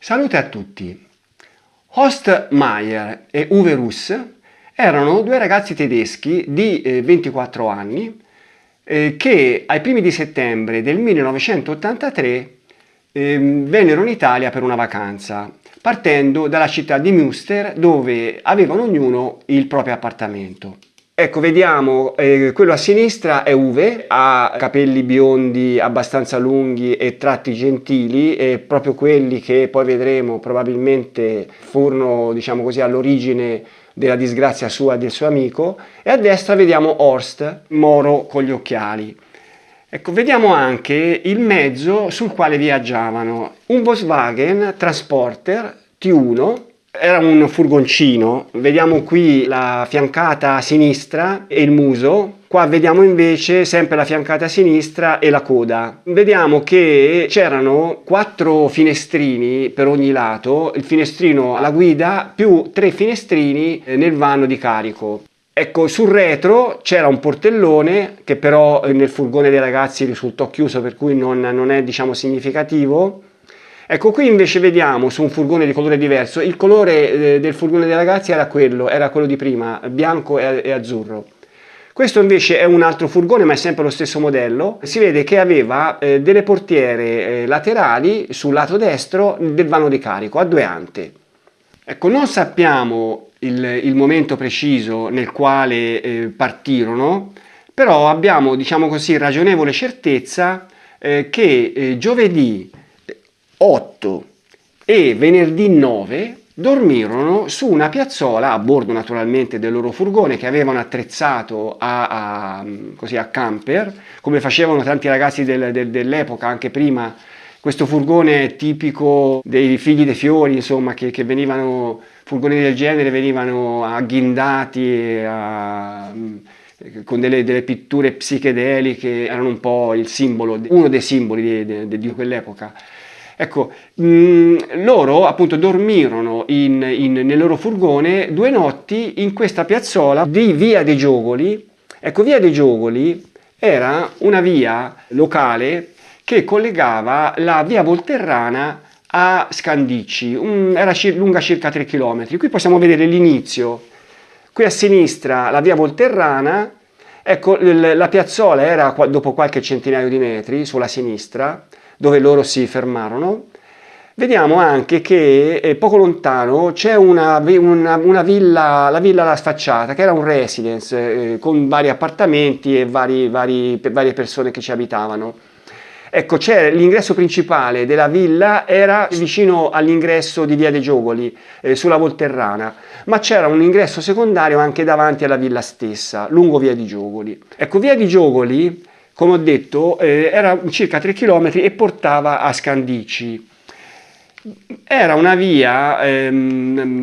Salute a tutti! Horst Mayer e Uwe Russ erano due ragazzi tedeschi di 24 anni che ai primi di settembre del 1983 vennero in Italia per una vacanza, partendo dalla città di Münster, dove avevano ognuno il proprio appartamento. Ecco, vediamo, quello a sinistra è Uwe, ha capelli biondi abbastanza lunghi e tratti gentili, e proprio quelli che poi vedremo probabilmente furono, diciamo così, all'origine della disgrazia sua e del suo amico. E a destra vediamo Horst, moro con gli occhiali. Ecco, vediamo anche il mezzo sul quale viaggiavano, un Volkswagen Transporter T1. Era un furgoncino, vediamo qui la fiancata a sinistra e il muso, qua vediamo invece sempre la fiancata a sinistra e la coda. Vediamo che c'erano 4 finestrini per ogni lato, il finestrino alla guida più 3 finestrini nel vano di carico. Ecco, sul retro c'era un portellone che però nel furgone dei ragazzi risultò chiuso, per cui non è, diciamo, significativo. Ecco, qui invece vediamo su un furgone di colore diverso, il colore del furgone dei ragazzi era quello di prima, bianco e azzurro. Questo invece è un altro furgone, ma è sempre lo stesso modello. Si vede che aveva delle portiere laterali sul lato destro del vano di carico, a 2 ante. Ecco, non sappiamo il momento preciso nel quale partirono, però abbiamo, diciamo così, ragionevole certezza che giovedì 8 e venerdì 9 dormirono su una piazzola a bordo naturalmente del loro furgone, che avevano attrezzato così a camper, come facevano tanti ragazzi dell'epoca, anche prima. Questo furgone tipico dei figli dei fiori, insomma, che venivano, furgoni del genere venivano agghindati con delle pitture psichedeliche, erano un po' il simbolo, uno dei simboli di quell'epoca. Ecco, loro appunto dormirono nel loro furgone 2 notti in questa piazzola di Via dei Giogoli. Ecco, Via dei Giogoli era una via locale che collegava la via Volterrana a Scandicci, era lunga circa 3 km. Qui possiamo vedere l'inizio, qui a sinistra la via Volterrana, ecco la piazzola era dopo qualche centinaio di metri sulla sinistra, dove loro si fermarono. Vediamo anche che poco lontano c'è una villa, la Villa La Sfacciata, che era un residence con vari appartamenti e varie persone che ci abitavano. Ecco, l'ingresso principale della villa era vicino all'ingresso di Via dei Giogoli, sulla Volterrana, ma c'era un ingresso secondario anche davanti alla villa stessa, lungo Via di Giogoli. Ecco, Via di Giogoli, come ho detto, era circa 3 km e portava a Scandicci. Era una via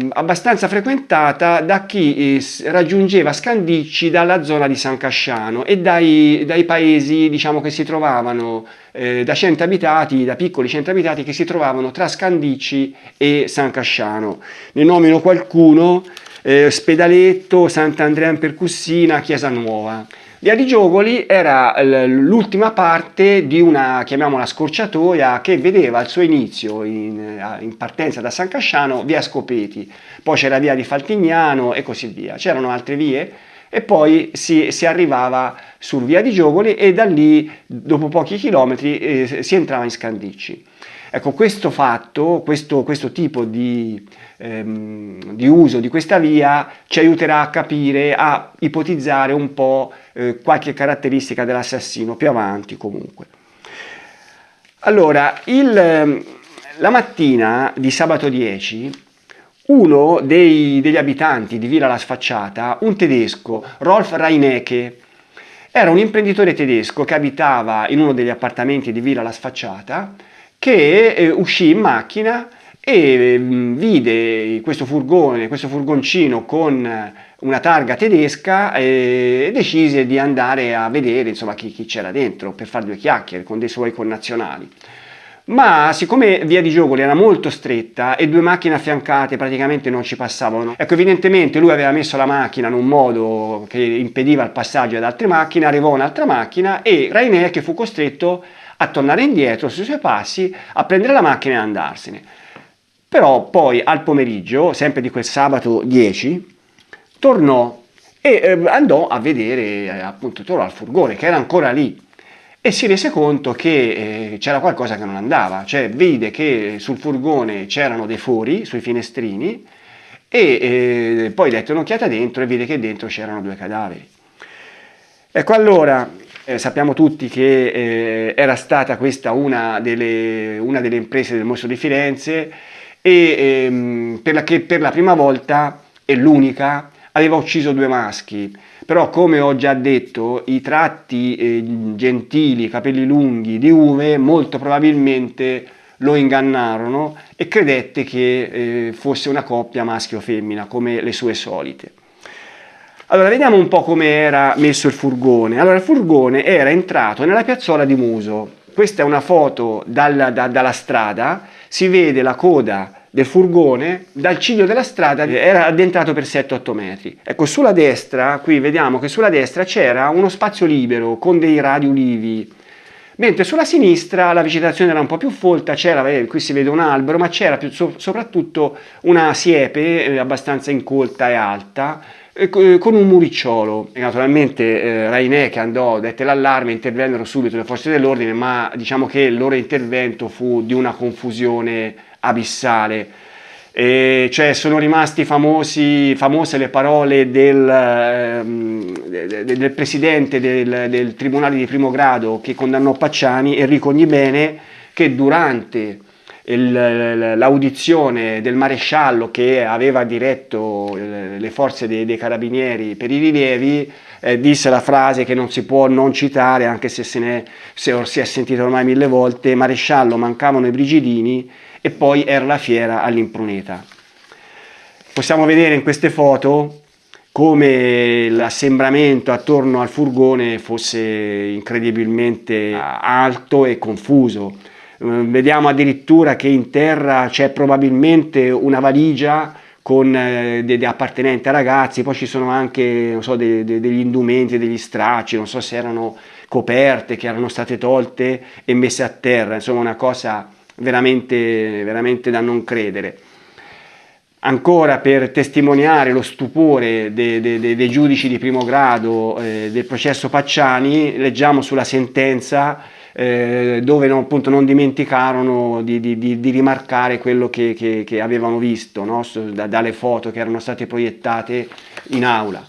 abbastanza frequentata da chi raggiungeva Scandicci dalla zona di San Casciano e dai paesi, diciamo, che si trovavano, da centri abitati, da piccoli centri abitati che si trovavano tra Scandicci e San Casciano. Ne nomino qualcuno: Spedaletto, Sant'Andrea in Percussina, Chiesa Nuova. Via di Giogoli era l'ultima parte di una, chiamiamola, scorciatoia che vedeva il suo inizio in partenza da San Casciano, via Scopeti, poi c'era via di Faltignano e così via. C'erano altre vie e poi si arrivava su Via di Giogoli e da lì, dopo pochi chilometri, si entrava in Scandicci. Ecco, questo fatto, questo tipo di uso di questa via ci aiuterà a capire, a ipotizzare un po' qualche caratteristica dell'assassino più avanti comunque. Allora, la mattina di sabato 10, uno degli abitanti di Villa La Sfacciata, un tedesco, Rolf Reinecke, era un imprenditore tedesco che abitava in uno degli appartamenti di Villa La Sfacciata, che uscì in macchina e vide questo furgoncino con una targa tedesca e decise di andare a vedere, insomma, chi c'era dentro, per fare 2 chiacchiere con dei suoi connazionali. Ma siccome Via di Giogoli era molto stretta e 2 macchine affiancate praticamente non ci passavano, ecco, evidentemente lui aveva messo la macchina in un modo che impediva il passaggio ad altre macchine. Arrivò un'altra macchina e Reinecke fu costretto a tornare indietro sui suoi passi, a prendere la macchina e andarsene. Però poi al pomeriggio, sempre di quel sabato 10, tornò e andò a vedere, appunto, tornò al furgone che era ancora lì e si rese conto che c'era qualcosa che non andava, cioè vide che sul furgone c'erano dei fori sui finestrini e poi dette un'occhiata dentro e vide che dentro c'erano due cadaveri. Ecco, allora sappiamo tutti che era stata questa una delle imprese del Mostro di Firenze e che per la prima volta e l'unica aveva ucciso due maschi. Però, come ho già detto, i tratti gentili, capelli lunghi di Uwe molto probabilmente lo ingannarono e credette che fosse una coppia maschio-femmina, come le sue solite. Allora, vediamo un po' come era messo il furgone. Allora, il furgone era entrato nella piazzola di Muso. Questa è una foto dalla strada, si vede la coda del furgone, dal ciglio della strada era addentrato per 7-8 metri. Ecco, sulla destra, qui vediamo che sulla destra c'era uno spazio libero con dei radi ulivi, mentre sulla sinistra la vegetazione era un po' più folta, c'era, qui si vede un albero, ma c'era soprattutto una siepe abbastanza incolta e alta, con un muricciolo. E naturalmente Rainè, che andò, dette l'allarme, intervennero subito le forze dell'ordine, ma diciamo che il loro intervento fu di una confusione abissale. Cioè sono rimasti famose le parole del presidente del Tribunale di primo grado che condannò Pacciani, Enrico Ognibene, che durante l'audizione del maresciallo che aveva diretto le forze dei carabinieri per i rilievi disse la frase che non si può non citare, anche se si è sentita ormai 1000 volte: maresciallo, mancavano i brigidini e poi era la fiera all'impruneta. Possiamo vedere in queste foto come l'assembramento attorno al furgone fosse incredibilmente alto e confuso. Vediamo addirittura che in terra c'è probabilmente una valigia con appartenenti a ragazzi, poi ci sono anche, non so, degli indumenti, degli stracci, non so se erano coperte che erano state tolte e messe a terra, insomma una cosa veramente, veramente da non credere. Ancora per testimoniare lo stupore dei giudici di primo grado del processo Pacciani, leggiamo sulla sentenza dove appunto non dimenticarono di rimarcare quello che avevano visto, no? Dalle foto che erano state proiettate in aula.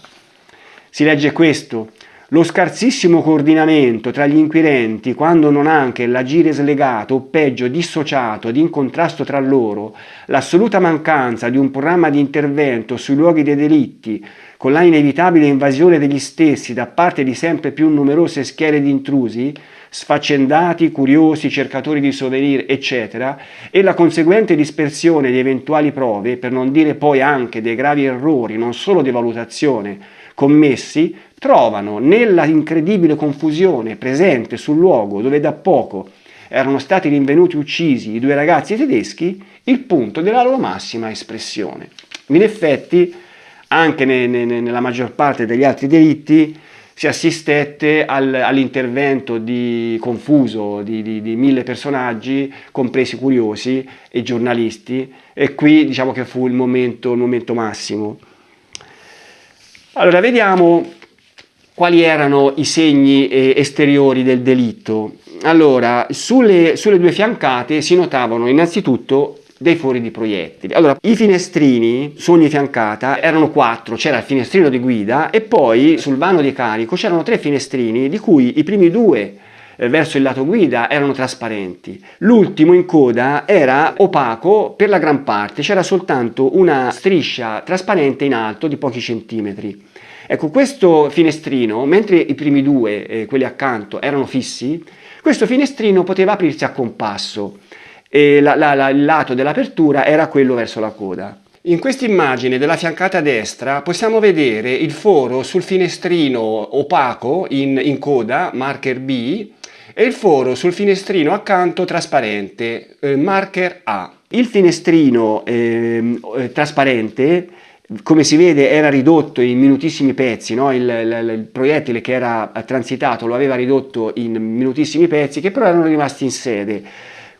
Si legge questo: lo scarsissimo coordinamento tra gli inquirenti, quando non anche l'agire slegato o peggio dissociato ed in contrasto tra loro, l'assoluta mancanza di un programma di intervento sui luoghi dei delitti, con la inevitabile invasione degli stessi da parte di sempre più numerose schiere di intrusi, sfaccendati, curiosi, cercatori di souvenir, eccetera, e la conseguente dispersione di eventuali prove, per non dire poi anche dei gravi errori, non solo di valutazione, commessi, trovano nella incredibile confusione presente sul luogo dove da poco erano stati rinvenuti uccisi i due ragazzi tedeschi il punto della loro massima espressione. In effetti, anche nella maggior parte degli altri delitti si assistette all'intervento confuso di 1000 personaggi, compresi curiosi e giornalisti, e qui diciamo che fu il momento massimo. Allora, vediamo quali erano i segni esteriori del delitto. Allora, sulle due fiancate si notavano innanzitutto dei fori di proiettili. Allora, i finestrini su ogni fiancata erano 4, c'era il finestrino di guida e poi sul vano di carico c'erano 3 finestrini, di cui i primi 2 verso il lato guida erano trasparenti. L'ultimo in coda era opaco per la gran parte, c'era soltanto una striscia trasparente in alto di pochi centimetri. Ecco, questo finestrino, mentre i primi 2, quelli accanto, erano fissi, questo finestrino poteva aprirsi a compasso e il lato dell'apertura era quello verso la coda. In questa immagine della fiancata destra possiamo vedere il foro sul finestrino opaco in coda, marker B, e il foro sul finestrino accanto trasparente, marker A. Il finestrino trasparente, come si vede, era ridotto in minutissimi pezzi, no? Il proiettile che era transitato lo aveva ridotto in minutissimi pezzi che però erano rimasti in sede.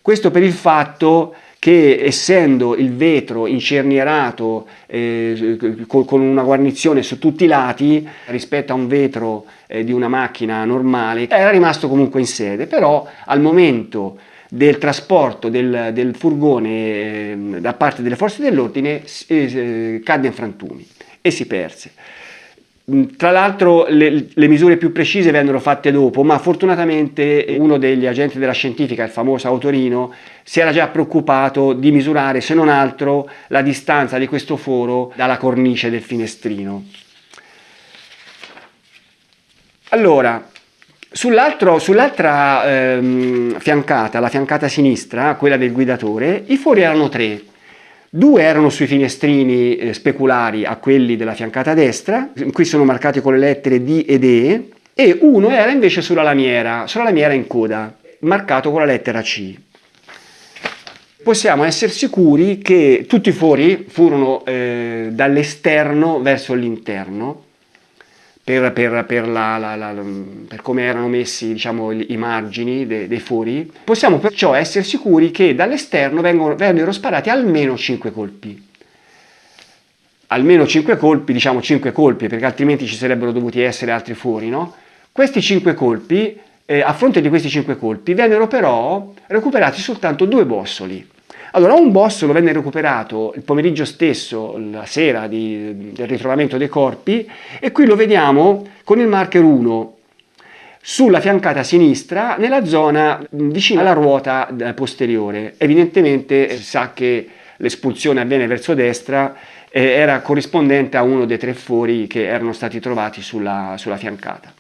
Questo per il fatto che essendo il vetro incernierato con una guarnizione su tutti i lati rispetto a un vetro di una macchina normale, era rimasto comunque in sede, però al momento del trasporto del furgone da parte delle forze dell'ordine cadde in frantumi e si perse. Tra l'altro le misure più precise vennero fatte dopo, ma fortunatamente uno degli agenti della scientifica, il famoso Autorino, si era già preoccupato di misurare, se non altro, la distanza di questo foro dalla cornice del finestrino. Allora, sull'altra fiancata, la fiancata sinistra, quella del guidatore, i fori erano 3. 2 erano sui finestrini speculari a quelli della fiancata destra, qui sono marcati con le lettere D ed E, e 1 era invece sulla lamiera in coda, marcato con la lettera C. Possiamo essere sicuri che tutti i fori furono dall'esterno verso l'interno, per come erano messi, diciamo, i margini dei fori. Possiamo perciò essere sicuri che dall'esterno vennero sparati almeno 5 colpi. Almeno 5 colpi, diciamo 5 colpi, perché altrimenti ci sarebbero dovuti essere altri fori, no? Questi 5 colpi, a fronte di questi 5 colpi, vennero però recuperati soltanto 2 bossoli. Allora, un bossolo venne recuperato il pomeriggio stesso, la sera del ritrovamento dei corpi, e qui lo vediamo con il marker 1 sulla fiancata sinistra, nella zona vicino alla ruota posteriore. Evidentemente si sa che l'espulsione avviene verso destra, era corrispondente a uno dei 3 fori che erano stati trovati sulla fiancata.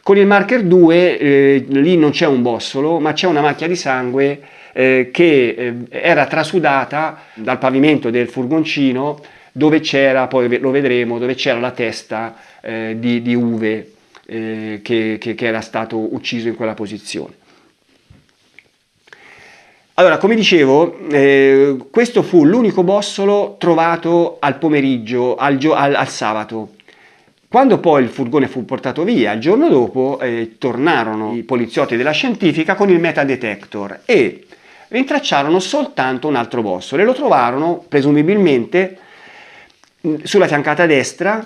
Con il marker 2 lì non c'è un bossolo, ma c'è una macchia di sangue che era trasudata dal pavimento del furgoncino, dove c'era, poi lo vedremo, dove c'era la testa di Uwe che era stato ucciso in quella posizione. Allora, come dicevo, questo fu l'unico bossolo trovato al pomeriggio, al sabato. Quando poi il furgone fu portato via, il giorno dopo tornarono i poliziotti della scientifica con il metal detector e rintracciarono soltanto un altro bossolo e lo trovarono presumibilmente sulla fiancata destra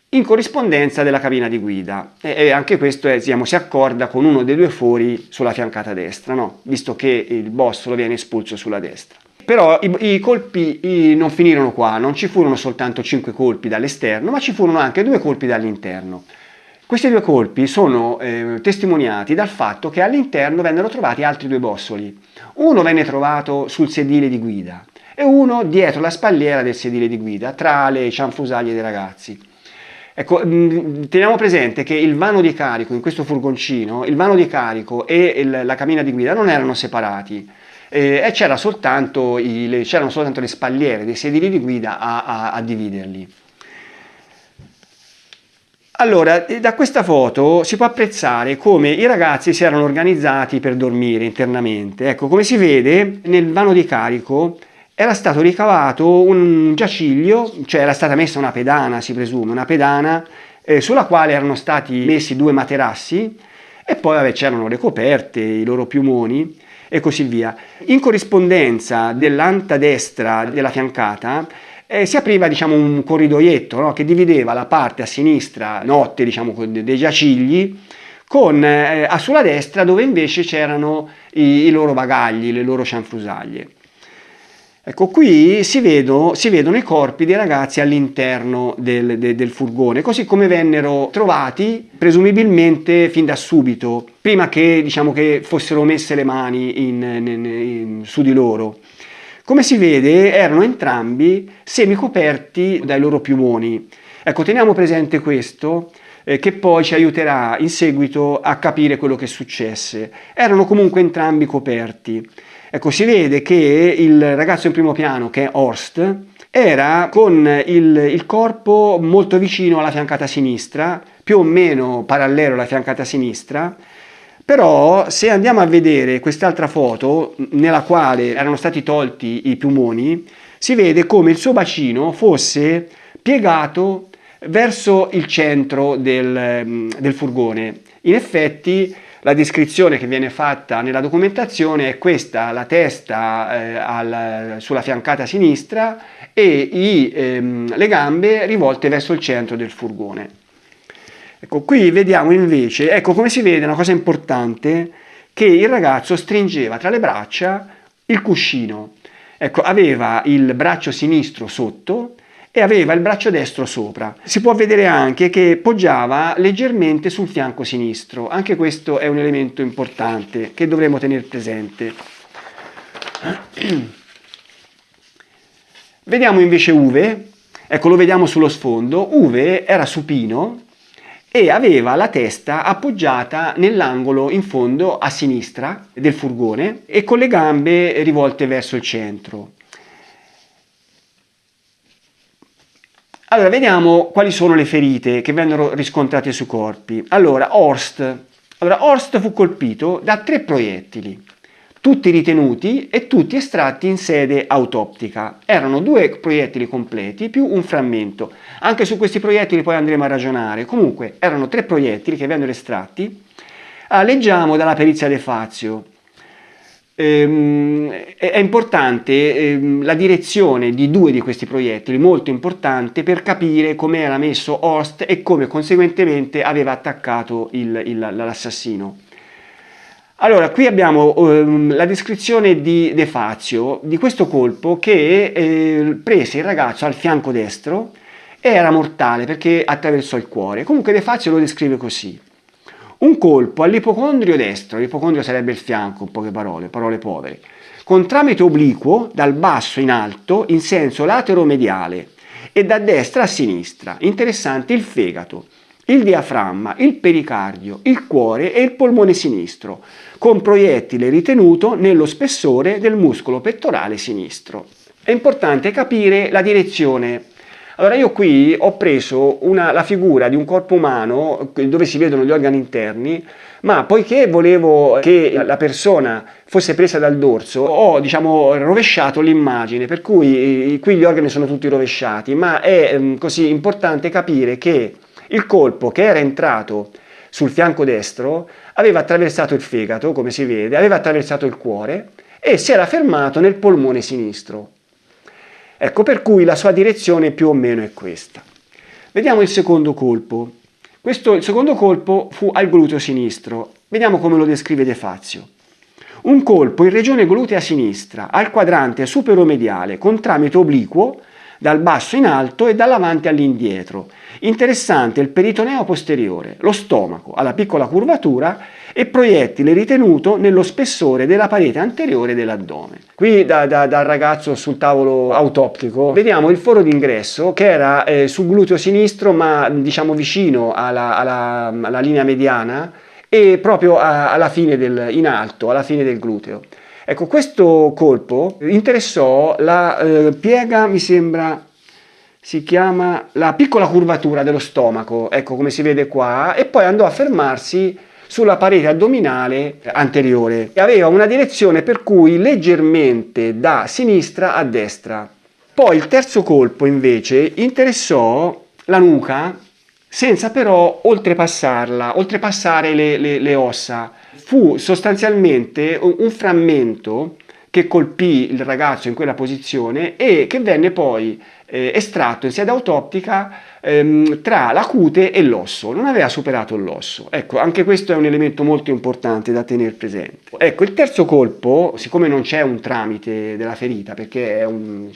in corrispondenza della cabina di guida, e anche questo si accorda con uno dei 2 fori sulla fiancata destra, no? Visto che il bossolo viene espulso sulla destra. Però i colpi non finirono qua, non ci furono soltanto 5 colpi dall'esterno, ma ci furono anche 2 colpi dall'interno. Questi 2 colpi sono testimoniati dal fatto che all'interno vennero trovati altri 2 bossoli. Uno venne trovato sul sedile di guida e uno dietro la spalliera del sedile di guida, tra le cianfrusaglie dei ragazzi. Ecco, teniamo presente che il vano di carico in questo furgoncino, il vano di carico e la cabina di guida non erano separati, e c'erano soltanto le spalliere dei sedili di guida a dividerli. Allora, da questa foto si può apprezzare come i ragazzi si erano organizzati per dormire internamente. Ecco, come si vede, nel vano di carico era stato ricavato un giaciglio, cioè era stata messa una pedana, si presume, una pedana sulla quale erano stati messi 2 materassi e poi c'erano le coperte, i loro piumoni e così via. In corrispondenza dell'anta destra della fiancata si apriva, diciamo, un corridoietto, no? Che divideva la parte a sinistra, notte, diciamo, dei giacigli, con sulla destra dove invece c'erano i loro bagagli, le loro cianfrusaglie. Ecco, qui si vedono i corpi dei ragazzi all'interno del furgone, così come vennero trovati presumibilmente fin da subito, prima che, diciamo, che fossero messe le mani su di loro. Come si vede, erano entrambi semicoperti dai loro piumoni. Ecco, teniamo presente questo, che poi ci aiuterà in seguito a capire quello che successe. Erano comunque entrambi coperti. Ecco, si vede che il ragazzo in primo piano, che è Horst, era con il corpo molto vicino alla fiancata sinistra, più o meno parallelo alla fiancata sinistra, però se andiamo a vedere quest'altra foto, nella quale erano stati tolti i piumoni, si vede come il suo bacino fosse piegato verso il centro del furgone. In effetti La descrizione che viene fatta nella documentazione è questa: la testa sulla fiancata sinistra e le gambe rivolte verso il centro del furgone. Ecco, qui vediamo invece, ecco come si vede una cosa importante, che il ragazzo stringeva tra le braccia il cuscino. Ecco, aveva il braccio sinistro sotto e aveva il braccio destro sopra. Si può vedere anche che poggiava leggermente sul fianco sinistro. Anche questo è un elemento importante che dovremo tenere presente. Vediamo invece Uwe. Ecco, lo vediamo sullo sfondo. Uwe era supino e aveva la testa appoggiata nell'angolo in fondo a sinistra del furgone e con le gambe rivolte verso il centro. Allora, vediamo quali sono le ferite che vennero riscontrate sui corpi. Allora, Horst fu colpito da 3 proiettili, tutti ritenuti e tutti estratti in sede autoptica. Erano 2 proiettili completi più un frammento. Anche su questi proiettili poi andremo a ragionare. Comunque erano 3 proiettili che vennero estratti. Leggiamo dalla perizia De Fazio. È importante la direzione di 2 di questi proiettili, molto importante per capire come era messo Horst e come conseguentemente aveva attaccato l'assassino. Allora, qui abbiamo la descrizione di De Fazio di questo colpo che prese il ragazzo al fianco destro e era mortale perché attraversò il cuore. Comunque De Fazio lo descrive così: un colpo all'ipocondrio destro, l'ipocondrio sarebbe il fianco, in poche parole povere, con tramite obliquo dal basso in alto in senso lateromediale e da destra a sinistra. Interessante il fegato, il diaframma, il pericardio, il cuore e il polmone sinistro, con proiettile ritenuto nello spessore del muscolo pettorale sinistro. È importante capire la direzione. Allora, io qui ho preso la figura di un corpo umano dove si vedono gli organi interni, ma poiché volevo che la persona fosse presa dal dorso, ho rovesciato l'immagine, per cui qui gli organi sono tutti rovesciati, ma è così importante capire che il colpo che era entrato sul fianco destro aveva attraversato il fegato, come si vede, aveva attraversato il cuore e si era fermato nel polmone sinistro. Ecco, per cui la sua direzione più o meno è questa. Vediamo il secondo colpo. Il secondo colpo fu al gluteo sinistro. Vediamo come lo descrive De Fazio. Un colpo in regione glutea sinistra, al quadrante superomediale, con tramite obliquo, dal basso in alto e dall'avanti all'indietro. Interessante il peritoneo posteriore, lo stomaco alla piccola curvatura e proiettile ritenuto nello spessore della parete anteriore dell'addome. Qui dal ragazzo sul tavolo autoptico vediamo il foro d'ingresso che era sul gluteo sinistro, ma vicino alla linea mediana e proprio alla fine in alto, alla fine del gluteo. Ecco, questo colpo interessò la piega, mi sembra si chiama la piccola curvatura dello stomaco, ecco come si vede qua, e poi andò a fermarsi sulla parete addominale anteriore e aveva una direzione per cui leggermente da sinistra a destra. Poi il terzo colpo invece interessò la nuca senza però oltrepassare le ossa. Fu sostanzialmente un frammento che colpì il ragazzo in quella posizione e che venne poi estratto in sede autoptica tra la cute e l'osso. Non aveva superato l'osso. Ecco, anche questo è un elemento molto importante da tenere presente. Ecco, il terzo colpo, siccome non c'è un tramite della ferita, perché è un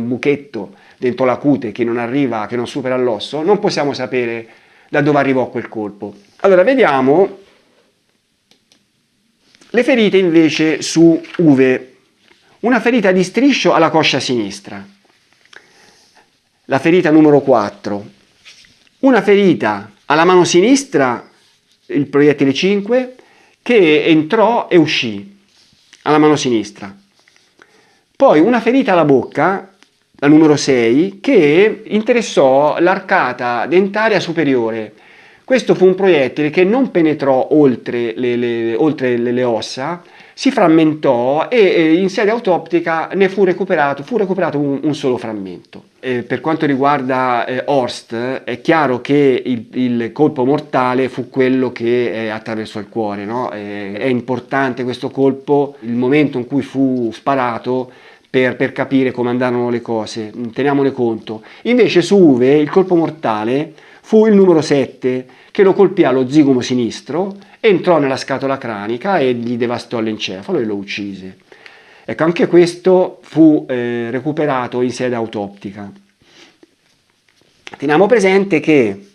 buchetto dentro la cute che non supera l'osso, non possiamo sapere da dove arrivò quel colpo. Allora, vediamo le ferite invece su Uwe. Una ferita di striscio alla coscia sinistra, la ferita numero 4. Una ferita alla mano sinistra, il proiettile 5, che entrò e uscì alla mano sinistra. Poi una ferita alla bocca, la numero 6, che interessò l'arcata dentaria superiore. Questo fu un proiettile che non penetrò oltre le ossa, si frammentò e in sede autoptica ne fu recuperato un solo frammento. Per quanto riguarda Horst, è chiaro che il colpo mortale fu quello che attraversò il cuore, no? È importante questo colpo, il momento in cui fu sparato, per capire come andarono le cose, teniamone conto. Invece su Uwe il colpo mortale fu il numero 7, che lo colpì allo zigomo sinistro, entrò nella scatola cranica e gli devastò l'encefalo e lo uccise. Ecco, anche questo fu recuperato in sede autoptica. Teniamo presente che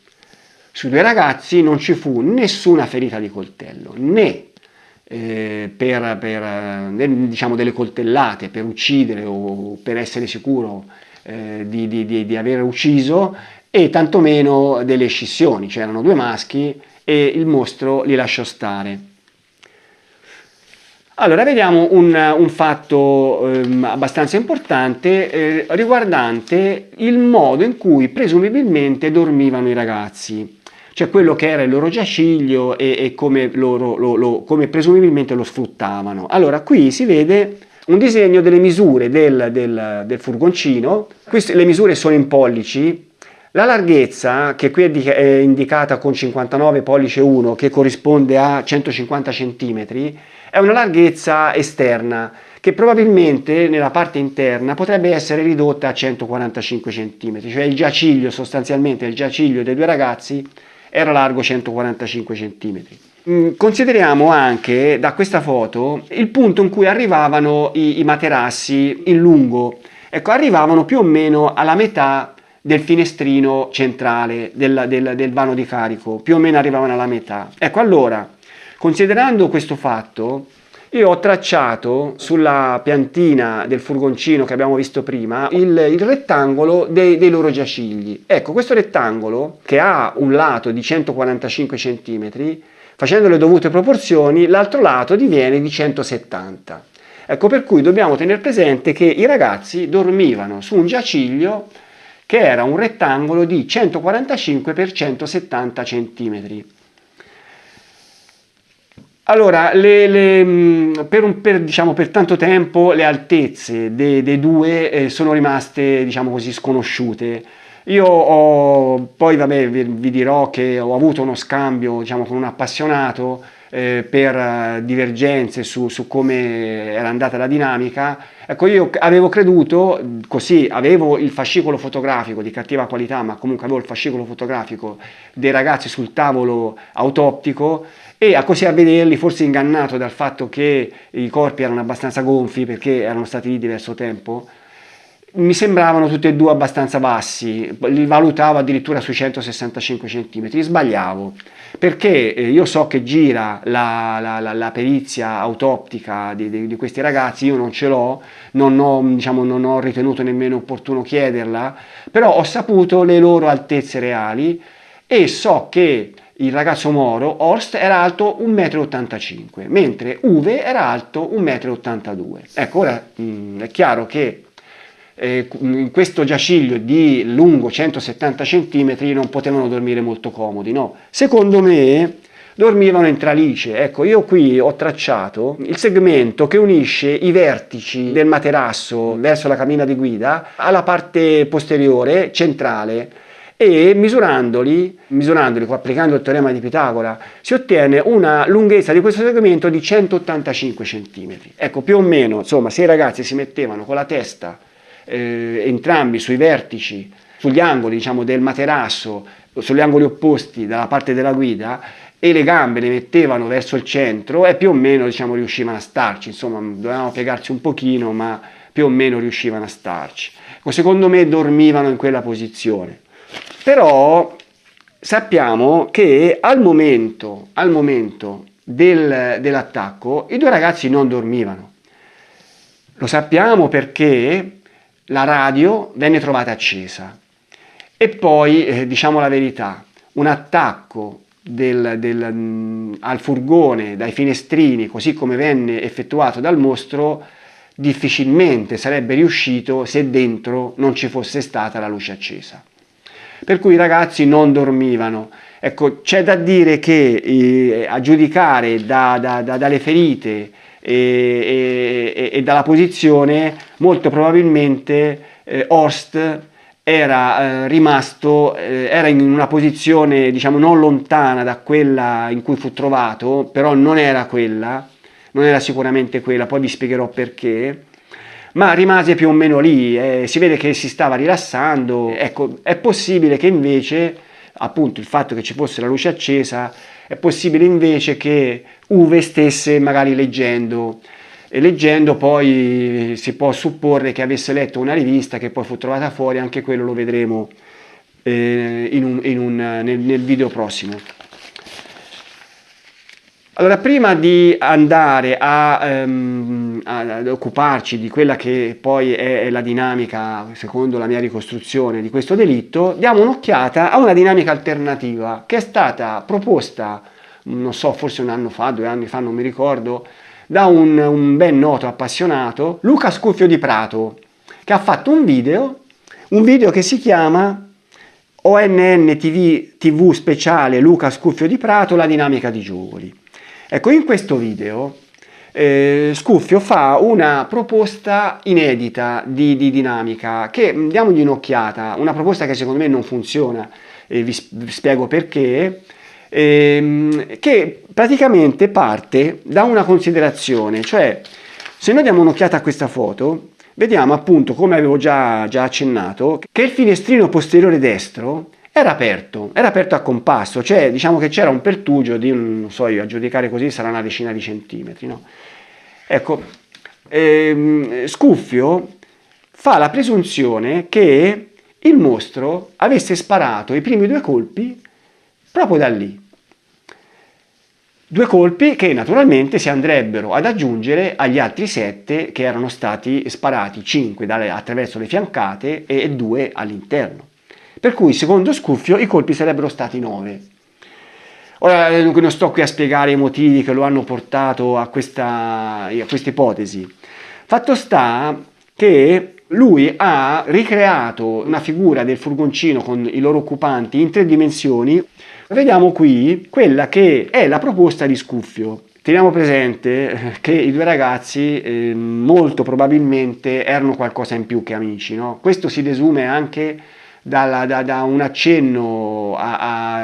sui due ragazzi non ci fu nessuna ferita di coltello, né diciamo delle coltellate per uccidere o per essere sicuro di aver ucciso, e tantomeno delle scissioni. C'erano due maschi e il mostro li lasciò stare. Allora, vediamo un fatto abbastanza importante riguardante il modo in cui presumibilmente dormivano i ragazzi, cioè quello che era il loro giaciglio e come, come presumibilmente lo sfruttavano. Allora, qui si vede un disegno delle misure del furgoncino. Le misure sono in pollici. La larghezza, che qui è indicata con 59 pollice 1, che corrisponde a 150 cm, è una larghezza esterna che probabilmente nella parte interna potrebbe essere ridotta a 145 cm, cioè il giaciglio, sostanzialmente il giaciglio dei due ragazzi era largo 145 cm. Consideriamo anche da questa foto il punto in cui arrivavano i materassi in lungo. Ecco, arrivavano più o meno alla metà del finestrino centrale del vano di carico, più o meno arrivavano alla metà. Ecco, allora, considerando questo fatto, io ho tracciato sulla piantina del furgoncino che abbiamo visto prima il rettangolo dei loro giacigli. Ecco, questo rettangolo, che ha un lato di 145 cm, facendo le dovute proporzioni, l'altro lato diviene di 170. Ecco, per cui dobbiamo tenere presente che i ragazzi dormivano su un giaciglio che era un rettangolo di 145 x 170 cm. Allora, per tanto tempo le altezze dei due sono rimaste, diciamo così, sconosciute. Poi vabbè, vi dirò che ho avuto uno scambio, diciamo, con un appassionato per divergenze su come era andata la dinamica. Ecco, io avevo creduto, così avevo il fascicolo fotografico di cattiva qualità, ma comunque avevo il fascicolo fotografico dei ragazzi sul tavolo autoptico, e così a vederli, forse ingannato dal fatto che i corpi erano abbastanza gonfi perché erano stati lì diverso tempo, mi sembravano tutti e due abbastanza bassi, li valutavo addirittura sui 165 cm, sbagliavo, perché io so che gira la perizia autoptica di questi ragazzi, io non ce l'ho, non ho ritenuto nemmeno opportuno chiederla, però ho saputo le loro altezze reali e so che il ragazzo Moro, Horst, era alto 1,85 m, mentre Uwe era alto 1,82 m. Ecco, ora è chiaro che in questo giaciglio di lungo 170 cm non potevano dormire molto comodi, no? Secondo me dormivano in tralice. Ecco, io qui ho tracciato il segmento che unisce i vertici del materasso verso la cabina di guida alla parte posteriore, centrale, e misurandoli, applicando il teorema di Pitagora, si ottiene una lunghezza di questo segmento di 185 cm. Ecco, più o meno, insomma, se i ragazzi si mettevano con la testa entrambi sui vertici, sugli angoli, diciamo, del materasso, sugli angoli opposti dalla parte della guida, e le gambe le mettevano verso il centro, e più o meno, diciamo, riuscivano a starci. Insomma, dovevamo piegarci un pochino, ma più o meno riuscivano a starci. Ecco, secondo me dormivano in quella posizione. Però sappiamo che al momento dell'attacco i due ragazzi non dormivano. Lo sappiamo perché la radio venne trovata accesa, e poi, diciamo la verità, un attacco al furgone dai finestrini, così come venne effettuato dal mostro, difficilmente sarebbe riuscito se dentro non ci fosse stata la luce accesa. Per cui i ragazzi non dormivano. Ecco, c'è da dire che a giudicare dalle ferite e dalla posizione molto probabilmente Horst era rimasto, era in una posizione diciamo non lontana da quella in cui fu trovato, però non era quella, non era sicuramente quella, poi vi spiegherò perché, ma rimase più o meno lì, si vede che si stava rilassando. Ecco, è possibile che invece, appunto il fatto che ci fosse la luce accesa, è possibile invece che Uwe stesse magari leggendo, e leggendo poi si può supporre che avesse letto una rivista che poi fu trovata fuori, anche quello lo vedremo nel video prossimo. Allora, prima di andare ad occuparci di quella che poi è la dinamica, secondo la mia ricostruzione, di questo delitto, diamo un'occhiata a una dinamica alternativa che è stata proposta, non so, forse un anno fa, 2 anni fa, non mi ricordo, da un ben noto appassionato, Luca Scuffio di Prato, che ha fatto un video che si chiama ONN TV speciale Luca Scuffio di Prato, la dinamica di Giugoli. Ecco, in questo video Scuffio fa una proposta inedita di dinamica che diamogli un'occhiata, una proposta che secondo me non funziona, vi spiego perché, che praticamente parte da una considerazione, cioè se noi diamo un'occhiata a questa foto vediamo appunto, come avevo già accennato, che il finestrino posteriore destro era aperto a compasso, cioè diciamo che c'era un pertugio di, non so io, a giudicare così sarà una decina di centimetri, no? Ecco, Scuffio fa la presunzione che il mostro avesse sparato i primi 2 colpi proprio da lì. 2 colpi che naturalmente si andrebbero ad aggiungere agli altri 7 che erano stati sparati, 5 attraverso le fiancate e 2 all'interno. Per cui, secondo Scuffio, i colpi sarebbero stati 9. Ora, non sto qui a spiegare i motivi che lo hanno portato a questa ipotesi. Fatto sta che lui ha ricreato una figura del furgoncino con i loro occupanti in 3 dimensioni. Vediamo qui quella che è la proposta di Scuffio. Teniamo presente che i 2 ragazzi molto probabilmente erano qualcosa in più che amici, no? Questo si desume anche da un accenno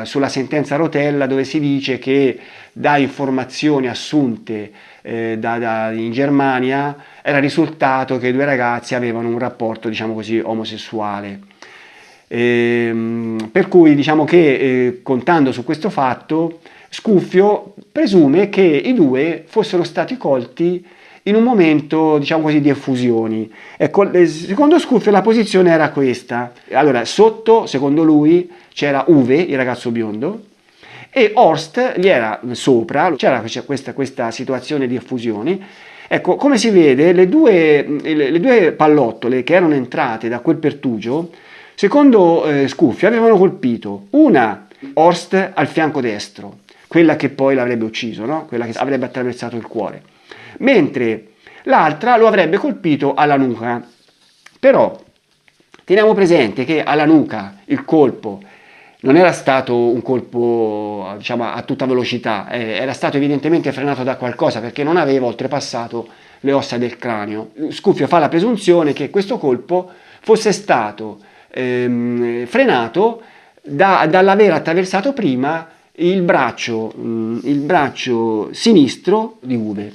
sulla sentenza Rotella, dove si dice che da informazioni assunte in Germania era risultato che i 2 ragazzi avevano un rapporto, diciamo così, omosessuale. Per cui diciamo che contando su questo fatto, Scuffio presume che i 2 fossero stati colti in un momento, diciamo così, di effusioni. Ecco, secondo Scuffio la posizione era questa. Allora, sotto, secondo lui, c'era Uwe, il ragazzo biondo, e Horst gli era sopra, c'era questa situazione di effusioni. Ecco, come si vede, le due pallottole che erano entrate da quel pertugio, secondo Scuffio, avevano colpito una Horst al fianco destro, quella che poi l'avrebbe ucciso, no? Quella che avrebbe attraversato il cuore, mentre l'altra lo avrebbe colpito alla nuca. Però teniamo presente che alla nuca il colpo non era stato un colpo, diciamo, a tutta velocità, era stato evidentemente frenato da qualcosa perché non aveva oltrepassato le ossa del cranio. Scuffio fa la presunzione che questo colpo fosse stato frenato dall'aver attraversato prima il braccio sinistro di Uwe,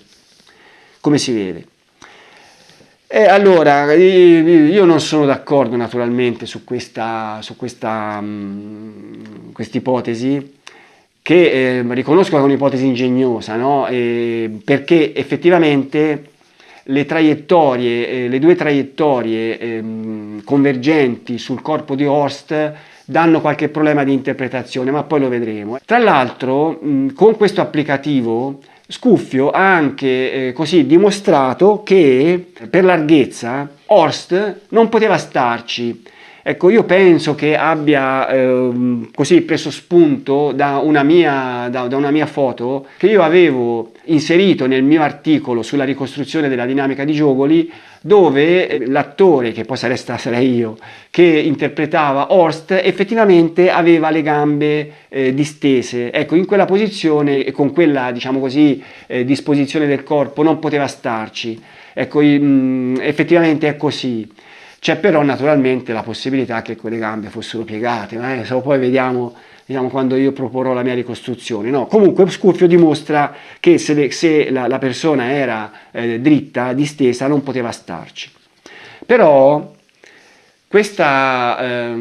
come si vede. Allora, io non sono d'accordo naturalmente su questa ipotesi, che riconosco che è un'ipotesi ingegnosa, no? Perché effettivamente le due traiettorie convergenti sul corpo di Horst danno qualche problema di interpretazione, ma poi lo vedremo. Tra l'altro, con questo applicativo Scuffio ha anche così dimostrato che per larghezza Horst non poteva starci, Ecco, io penso che abbia così preso spunto da una mia foto che io avevo inserito nel mio articolo sulla ricostruzione della dinamica di Giogoli, dove l'attore, che poi sarei io, che interpretava Horst, effettivamente aveva le gambe distese. Ecco, in quella posizione e con quella, diciamo così, disposizione del corpo non poteva starci. Ecco, effettivamente è così. C'è però naturalmente la possibilità che quelle gambe fossero piegate, ma poi vediamo quando io proporrò la mia ricostruzione. No, comunque Scuffio dimostra che se la persona era dritta, distesa, non poteva starci. Però questa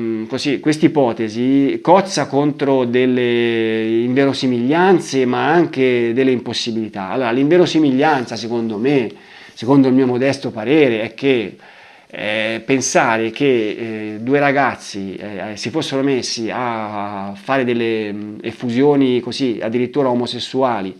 ipotesi cozza contro delle inverosimiglianze, ma anche delle impossibilità. Allora, l'inverosimiglianza, secondo me, secondo il mio modesto parere, è che pensare che due ragazzi si fossero messi a fare delle effusioni così, addirittura omosessuali,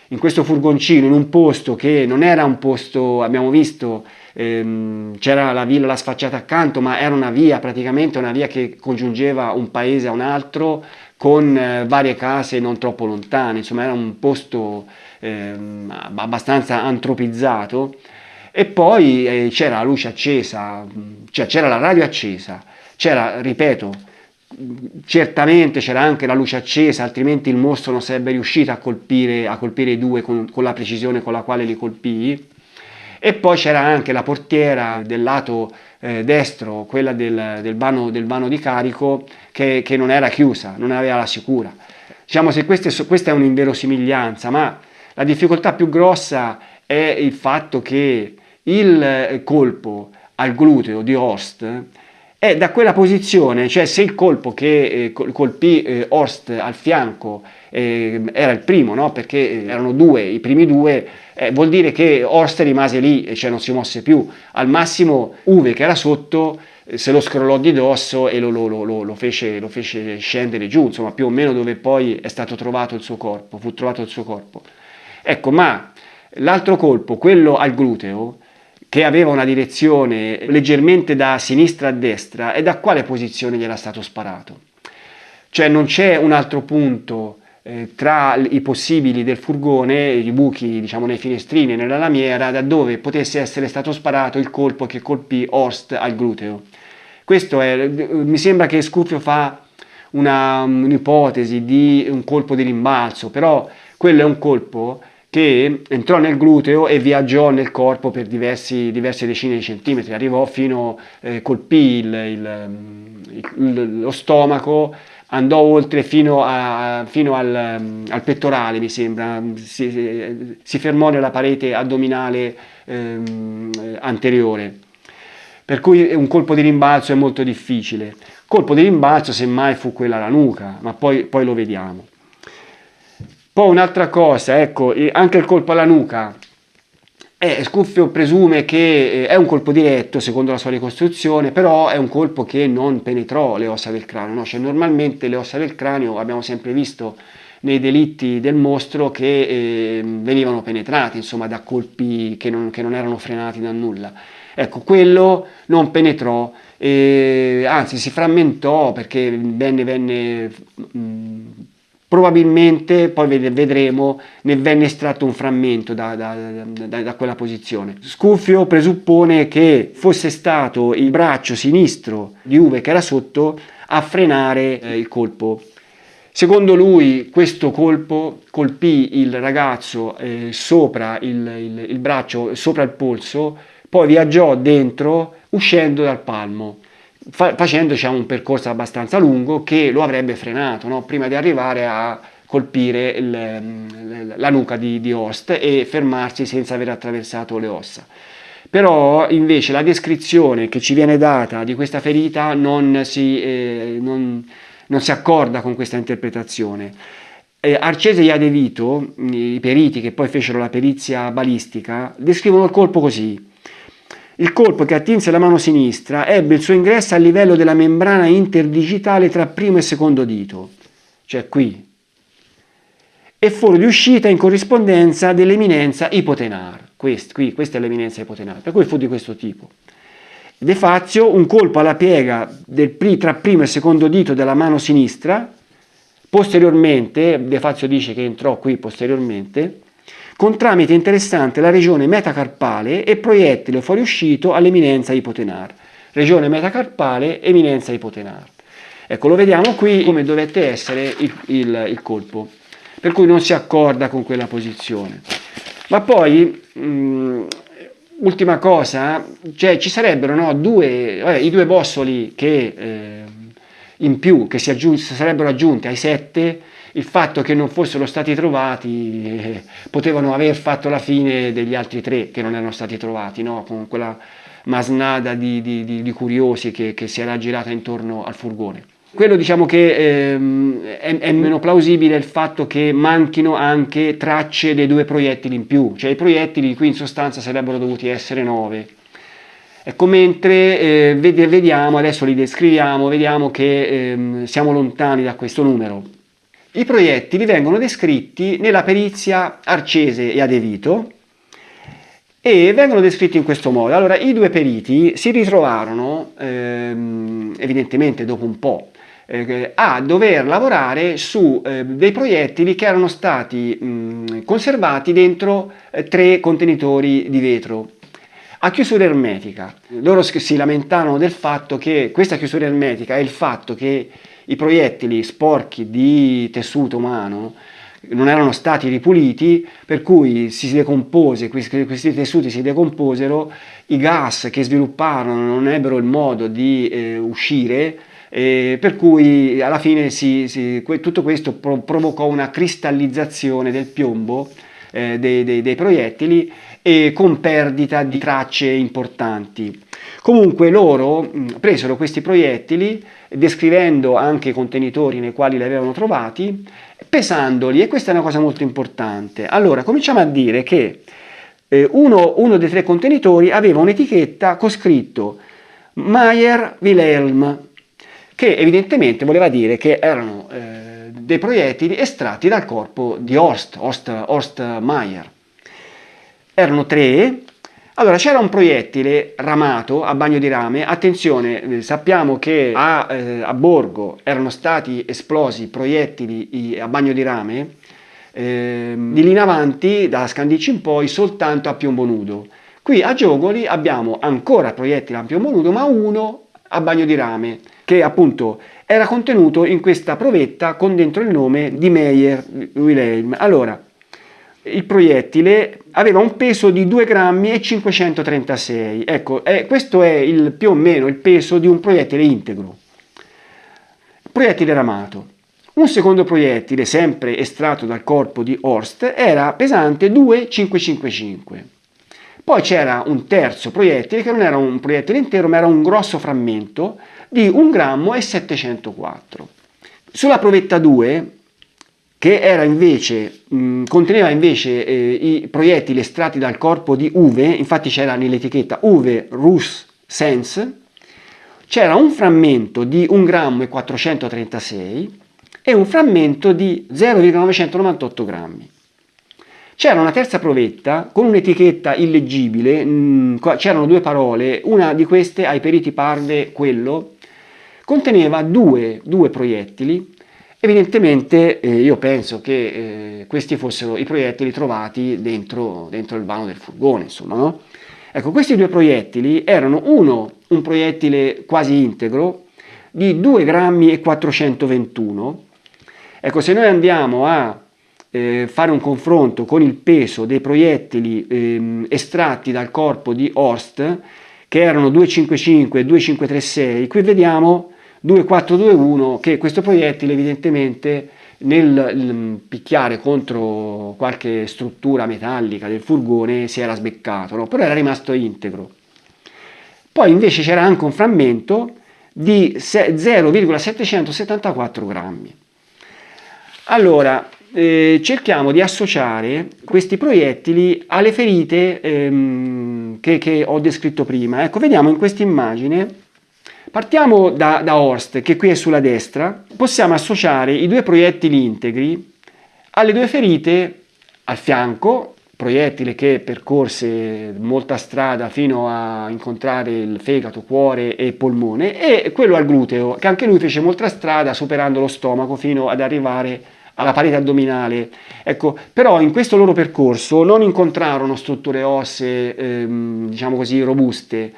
in questo furgoncino, in un posto che non era un posto, abbiamo visto, c'era la villa La Sfacciata accanto, ma era praticamente una via che congiungeva un paese a un altro con varie case non troppo lontane, insomma era un posto abbastanza antropizzato. E poi c'era la luce accesa, cioè c'era la radio accesa, c'era, ripeto, certamente c'era anche la luce accesa, altrimenti il mostro non sarebbe riuscito a colpire i due con la precisione con la quale li colpì. E poi c'era anche la portiera del lato destro, quella del vano di carico, che non era chiusa, non aveva la sicura. Diciamo, se questa è un'inverosimiglianza, ma la difficoltà più grossa è il fatto che il colpo al gluteo di Horst è da quella posizione, cioè se il colpo che colpì Horst al fianco era il primo, no? Perché erano due, i primi due, vuol dire che Horst rimase lì, cioè non si mosse più. Al massimo Uwe, che era sotto, se lo scrollò di dosso e lo fece scendere giù, insomma più o meno dove poi è stato trovato il suo corpo, fu trovato il suo corpo. Ecco, ma l'altro colpo, quello al gluteo, che aveva una direzione leggermente da sinistra a destra, e da quale posizione gli era stato sparato? Cioè non c'è un altro punto tra i possibili del furgone, i buchi diciamo nei finestrini e nella lamiera, da dove potesse essere stato sparato il colpo che colpì Horst al gluteo. Mi sembra che Scuffio fa un'ipotesi di un colpo di rimbalzo, però quello è un colpo che entrò nel gluteo e viaggiò nel corpo per diverse decine di centimetri, arrivò colpì lo stomaco, andò oltre fino al pettorale, mi sembra, si fermò nella parete addominale anteriore. Per cui un colpo di rimbalzo è molto difficile. Colpo di rimbalzo semmai fu quella alla nuca, ma poi lo vediamo. Poi un'altra cosa, ecco, anche il colpo alla nuca, Scuffio presume che è un colpo diretto secondo la sua ricostruzione, però è un colpo che non penetrò le ossa del cranio, no? Cioè, normalmente le ossa del cranio abbiamo sempre visto nei delitti del mostro che venivano penetrati, insomma, da colpi che non erano frenati da nulla. Ecco, quello non penetrò, anzi si frammentò perché venne probabilmente, poi vedremo, ne venne estratto un frammento da quella posizione. Scuffio presuppone che fosse stato il braccio sinistro di Uwe, che era sotto, a frenare il colpo. Secondo lui questo colpo colpì il ragazzo sopra il braccio, sopra il polso, poi viaggiò dentro uscendo dal palmo, facendo diciamo, un percorso abbastanza lungo che lo avrebbe frenato, no? Prima di arrivare a colpire la nuca di Horst e fermarsi senza aver attraversato le ossa. Però invece la descrizione che ci viene data di questa ferita non si accorda con questa interpretazione. Arcese e Iadevito, i periti che poi fecero la perizia balistica, descrivono il colpo così: il colpo che attinse la mano sinistra ebbe il suo ingresso a livello della membrana interdigitale tra primo e secondo dito, cioè qui, e foro di uscita in corrispondenza dell'eminenza ipotenar. Questa è l'eminenza ipotenar, per cui fu di questo tipo. De Fazio, un colpo alla piega tra primo e secondo dito della mano sinistra, posteriormente, De Fazio dice che entrò qui posteriormente, con tramite interessante la regione metacarpale e proiettile fuoriuscito all'eminenza ipotenar. Regione metacarpale, eminenza ipotenar. Ecco, lo vediamo qui come dovette essere il colpo, per cui non si accorda con quella posizione. Ma poi, ultima cosa, cioè ci sarebbero i due bossoli che in più che si sarebbero aggiunti ai 7, il fatto che non fossero stati trovati potevano aver fatto la fine degli altri 3 che non erano stati trovati, no? Con quella masnada di curiosi che si era girata intorno al furgone. Quello diciamo che è meno plausibile il fatto che manchino anche tracce dei 2 proiettili in più, cioè i proiettili qui in sostanza sarebbero dovuti essere 9. Ecco, mentre vediamo, adesso li descriviamo, vediamo che siamo lontani da questo numero. I proiettili vengono descritti nella perizia Arcese e Adevito e vengono descritti in questo modo. Allora, i 2 periti si ritrovarono, evidentemente dopo un po', a dover lavorare su dei proiettili che erano stati conservati dentro 3 contenitori di vetro a chiusura ermetica. Loro si lamentarono del fatto che questa chiusura ermetica e il fatto che i proiettili sporchi di tessuto umano non erano stati ripuliti, per cui si decompose, questi tessuti si decomposero, i gas che svilupparono non ebbero il modo di uscire, per cui alla fine tutto questo provocò una cristallizzazione del piombo dei proiettili e con perdita di tracce importanti. Comunque loro presero questi proiettili, descrivendo anche i contenitori nei quali li avevano trovati, pesandoli, e questa è una cosa molto importante. Allora, cominciamo a dire che uno dei 3 contenitori aveva un'etichetta con scritto Mayer-Wilhelm, che evidentemente voleva dire che erano dei proiettili estratti dal corpo di Horst Mayer. Erano 3. Allora, c'era un proiettile ramato a bagno di rame. Attenzione, sappiamo che a Borgo erano stati esplosi proiettili a bagno di rame, di lì in avanti, da Scandicci in poi, soltanto a piombo nudo. Qui a Giogoli abbiamo ancora proiettili a piombo nudo, ma uno a bagno di rame, che appunto era contenuto in questa provetta con dentro il nome di Mayer-Wilhelm. Allora, il proiettile aveva un peso di 2,536 grammi. Ecco, questo è più o meno il peso di un proiettile integro. Proiettile ramato. Un secondo proiettile, sempre estratto dal corpo di Horst, era pesante 2,555. Poi c'era un terzo proiettile che non era un proiettile intero, ma era un grosso frammento di 1,704 grammi. Sulla provetta 2, che era conteneva invece i proiettili estratti dal corpo di Uwe, infatti c'era nell'etichetta Uwe Russ Sens, c'era un frammento di 1,436 grammi e un frammento di 0,998 grammi. C'era una terza provetta con un'etichetta illeggibile, c'erano 2 parole, una di queste ai periti parve quello, conteneva due proiettili. Evidentemente io penso che questi fossero i proiettili trovati dentro il vano del furgone, insomma, no? Ecco, questi 2 proiettili erano un proiettile quasi integro di 2,421 grammi. Ecco, se noi andiamo a fare un confronto con il peso dei proiettili estratti dal corpo di Horst, che erano 255 e 2536, qui vediamo 2421 che questo proiettile evidentemente nel picchiare contro qualche struttura metallica del furgone si era sbeccato, no? Però era rimasto integro. Poi invece c'era anche un frammento di 0,774 grammi. Allora, cerchiamo di associare questi proiettili alle ferite che ho descritto prima. Ecco, vediamo in questa immagine. Partiamo da Horst, che qui è sulla destra. Possiamo associare i 2 proiettili integri alle 2 ferite al fianco proiettile che percorse molta strada fino a incontrare il fegato, cuore e polmone, e quello al gluteo, che anche lui fece molta strada superando lo stomaco fino ad arrivare alla parete addominale. Ecco, però in questo loro percorso non incontrarono strutture ossee, diciamo così, robuste,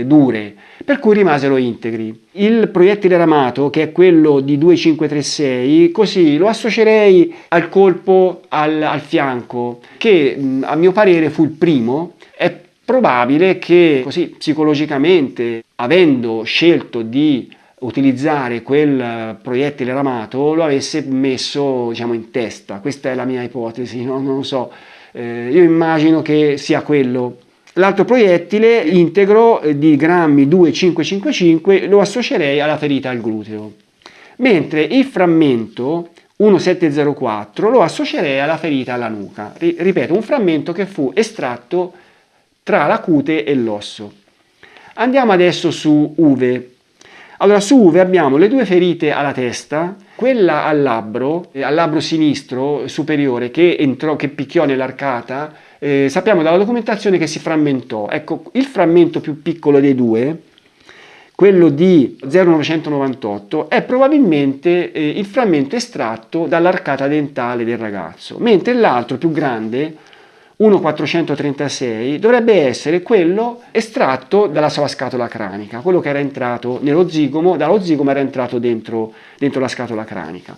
dure, per cui rimasero integri. Il proiettile ramato, che è quello di 2536, così lo associerei al colpo al fianco, che a mio parere fu il primo. È probabile che così psicologicamente, avendo scelto di utilizzare quel proiettile ramato, lo avesse messo, diciamo, in testa. Questa è la mia ipotesi, no? Non lo so, io immagino che sia quello. L'altro proiettile integro di grammi 2555 lo associerei alla ferita al gluteo, mentre il frammento 1704 lo associerei alla ferita alla nuca. Ripeto, un frammento che fu estratto tra la cute e l'osso. Andiamo adesso su Uve. Allora, su Uve abbiamo le due ferite alla testa, quella al labbro sinistro superiore che picchiò nell'arcata. Sappiamo dalla documentazione che si frammentò. Ecco, il frammento più piccolo dei due, quello di 0,998, è probabilmente il frammento estratto dall'arcata dentale del ragazzo, mentre l'altro più grande, 1,436, dovrebbe essere quello estratto dalla sua scatola cranica, quello che era entrato nello zigomo, dallo zigomo era entrato dentro la scatola cranica.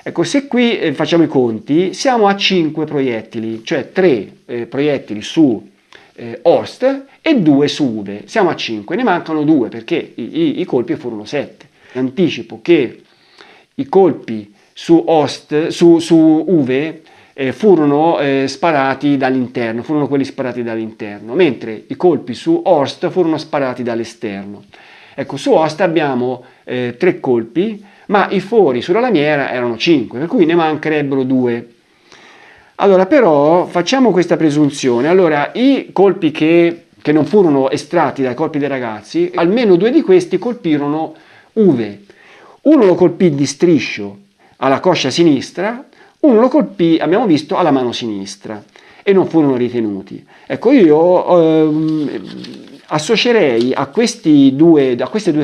Ecco, se qui facciamo i conti, siamo a 5 proiettili, cioè 3 proiettili su Horst e 2 su Uve. Siamo a 5, ne mancano 2 perché i colpi furono 7. Anticipo che i colpi su Uve furono sparati dall'interno, furono quelli sparati dall'interno, mentre i colpi su Horst furono sparati dall'esterno. Ecco, su Horst abbiamo 3 colpi, ma i fori sulla lamiera erano 5, per cui ne mancherebbero 2. Allora, però, facciamo questa presunzione. Allora, i colpi che non furono estratti dai colpi dei ragazzi, almeno 2 di questi colpirono Uve. Uno lo colpì di striscio alla coscia sinistra, uno lo colpì, abbiamo visto, alla mano sinistra e non furono ritenuti. Ecco, io associerei a queste due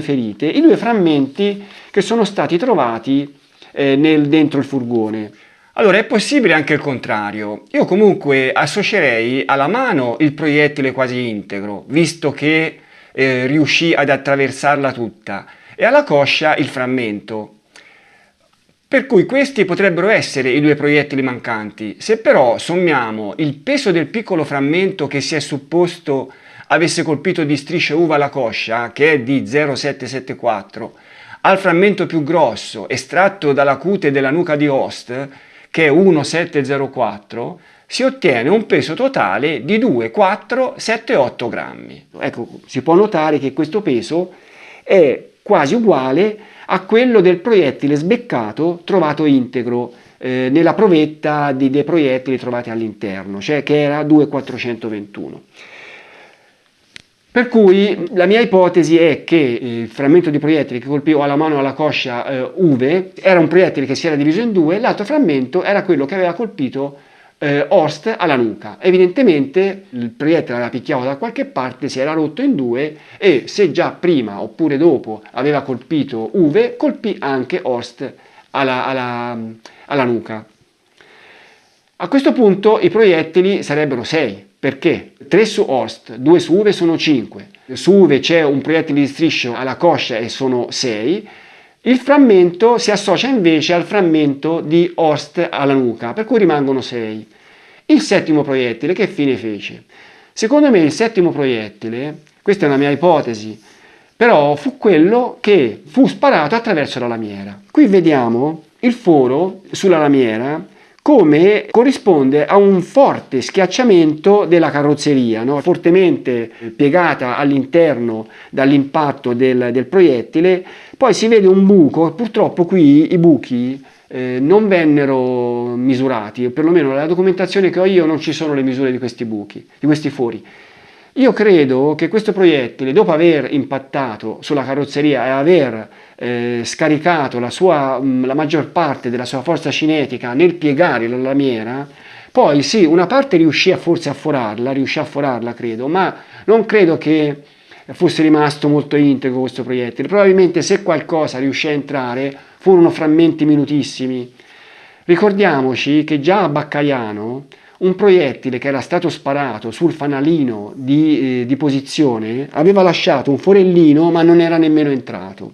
ferite i 2 frammenti che sono stati trovati dentro il furgone. Allora, è possibile anche il contrario. Io comunque associerei alla mano il proiettile quasi integro, visto che riuscì ad attraversarla tutta, e alla coscia il frammento. Per cui questi potrebbero essere i 2 proiettili mancanti. Se però sommiamo il peso del piccolo frammento che si è supposto avesse colpito di strisce uva alla coscia, che è di 0,774, al frammento più grosso estratto dalla cute della nuca di Horst, che è 1,704, si ottiene un peso totale di 2,478 grammi. Ecco, si può notare che questo peso è quasi uguale a quello del proiettile sbeccato trovato integro nella provetta dei proiettili trovati all'interno, cioè che era 2,421. Per cui la mia ipotesi è che il frammento di proiettile che colpì alla mano o alla coscia Uve era un proiettile che si era diviso in 2, l'altro frammento era quello che aveva colpito Horst alla nuca. Evidentemente il proiettile aveva picchiato da qualche parte, si era rotto in 2 e se già prima oppure dopo aveva colpito Uve, colpì anche Horst alla nuca. A questo punto i proiettili sarebbero 6. Perché? 3 su Horst, 2 su Uve sono 5. Su Uve c'è un proiettile di striscio alla coscia e sono 6. Il frammento si associa invece al frammento di Horst alla nuca, per cui rimangono 6. Il settimo proiettile che fine fece? Secondo me il settimo proiettile, questa è una mia ipotesi, però fu quello che fu sparato attraverso la lamiera. Qui vediamo il foro sulla lamiera come corrisponde a un forte schiacciamento della carrozzeria, no? Fortemente piegata all'interno dall'impatto del proiettile. Poi si vede un buco, purtroppo qui i buchi non vennero misurati, o perlomeno nella documentazione che ho io non ci sono le misure di questi buchi, di questi fori. Io credo che questo proiettile, dopo aver impattato sulla carrozzeria e aver scaricato la maggior parte della sua forza cinetica nel piegare la lamiera, Poi sì, una parte riuscì forse a forarla, credo, ma non credo che fosse rimasto molto integro questo proiettile. Probabilmente se qualcosa riuscì a entrare furono frammenti minutissimi. Ricordiamoci che già a Baccaiano un proiettile che era stato sparato sul fanalino di posizione aveva lasciato un forellino ma non era nemmeno entrato.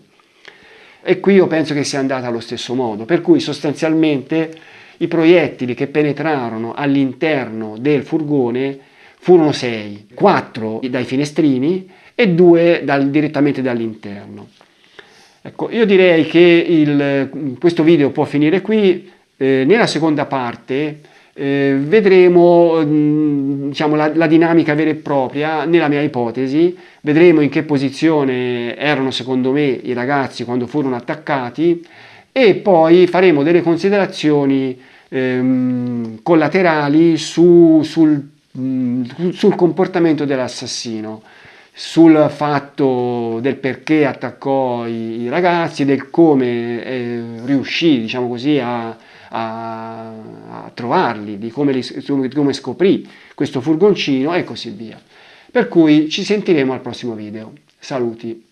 E qui io penso che sia andata allo stesso modo, per cui sostanzialmente i proiettili che penetrarono all'interno del furgone furono 6, 4 dai finestrini e 2 direttamente dall'interno. Ecco, io direi che questo video può finire qui. Nella seconda parte vedremo diciamo, la dinamica vera e propria nella mia ipotesi, vedremo in che posizione erano secondo me i ragazzi quando furono attaccati e poi faremo delle considerazioni collaterali sul comportamento dell'assassino, sul fatto del perché attaccò i ragazzi, del come riuscì, diciamo così, a trovarli, di come scoprì questo furgoncino e così via. Per cui ci sentiremo al prossimo video. Saluti.